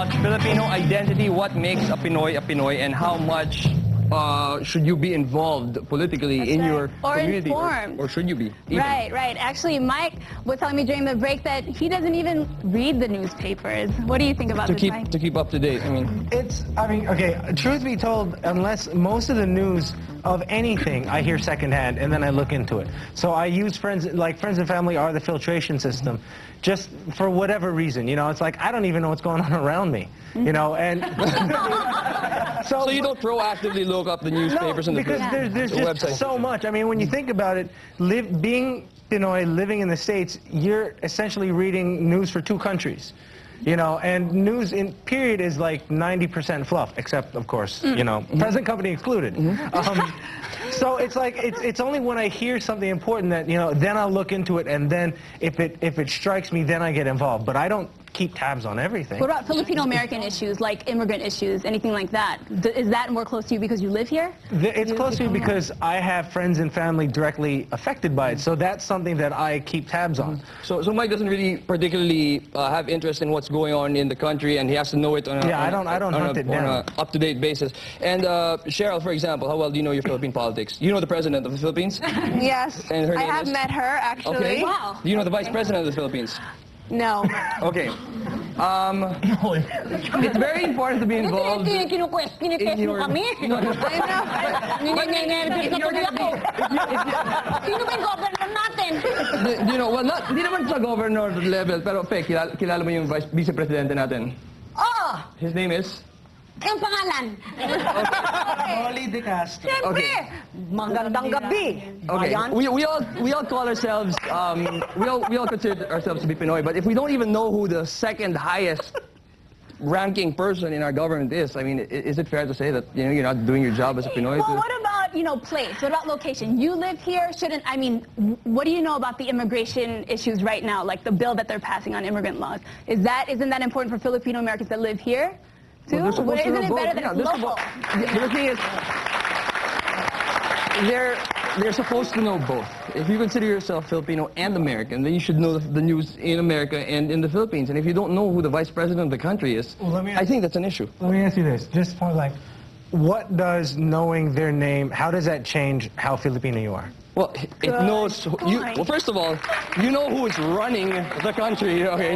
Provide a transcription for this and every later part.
about Filipino identity, what makes a Pinoy, and how much should you be involved politically in your community? Or should you be? Even? Right. Actually, Mike was telling me during the break that he doesn't even read the newspapers. What do you think about this, Mike? To keep up to date, okay, truth be told, unless most of the news of anything I hear secondhand and then I look into it. So I use friends and family are the filtration system just for whatever reason, you know. It's like I don't even know what's going on around me, you know, and so you don't proactively look up the newspapers and because there's just website. So much. I mean, when you think about it, being Pinoy, living in the States, you're essentially reading news for two countries. You know, and news in period is like 90% fluff, except, of course, you know, present company excluded. So it's like, it's only when I hear something important that, you know, then I'll look into it, and then if it strikes me, then I get involved. But I don't keep tabs on everything. What about Filipino-American issues, like immigrant issues, anything like that? Is that more close to you because you live here? It's close to me because I have friends and family directly affected by it, so that's something that I keep tabs on. So Mike doesn't really particularly have interest in what's going on in the country, and he has to know it on an up-to-date basis. And Cheryl, for example, how well do you know your Philippine politics? You know the president of the Philippines? Yes, and her name I have met her, actually. Okay. Wow. Do you know the vice president of the Philippines? No. Okay. It's very important to be involved in your... You know, well, hindi naman sa governor level, pero kilala mo yung vice-presidente natin? Oh! His name is? Yung pangalan? Molly De Castro. Siyempre! Magandang gabi! Okay, we all call ourselves, we all consider ourselves to be Pinoy, but if we don't even know who the second highest ranking person in our government is, I mean, is it fair to say that, you know, you're not doing your job as a Pinoy? Well, what about, you know, place? What about location? You live here, I mean, what do you know about the immigration issues right now, like the bill that they're passing on immigrant laws? Isn't that important for Filipino Americans that live here? Well, isn't it better that it's local? The thing is, they're supposed to know both. If you consider yourself Filipino and American, then you should know the news in America and in the Philippines. And if you don't know who the vice president of the country is, I think that's an issue. Let me ask you this, just for like, what does knowing their name, how does that change how Filipino you are? Well, it knows you. Well, first of all, you know who is running the country. Okay,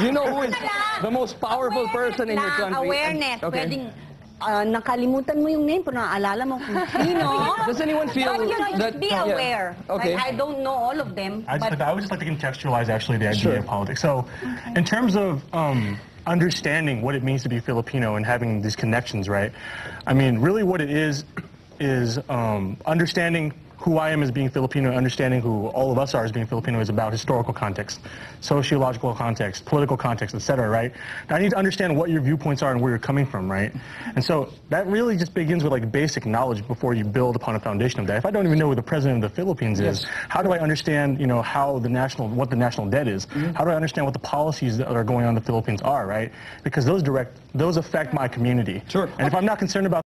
you know who is the most powerful person in your country. Awareness. Okay. Pwedeng nakalimutan mo yung name, pero naaalala mo kung sino. Does anyone feel that? Be aware. Okay. I don't know all of them. I would just like to contextualize actually the idea of politics. So, in terms of understanding what it means to be Filipino and having these connections, right? I mean, really what it is understanding who I am as being Filipino, understanding who all of us are as being Filipino is about historical context, sociological context, political context, etc., right? I need to understand what your viewpoints are and where you're coming from, right? And so that really just begins with like basic knowledge before you build upon a foundation of that. If I don't even know who the president of the Philippines is, how do I understand, you know, what the national debt is? How do I understand what the policies that are going on in the Philippines are, right? Because those affect my community. Sure. And if I'm not concerned about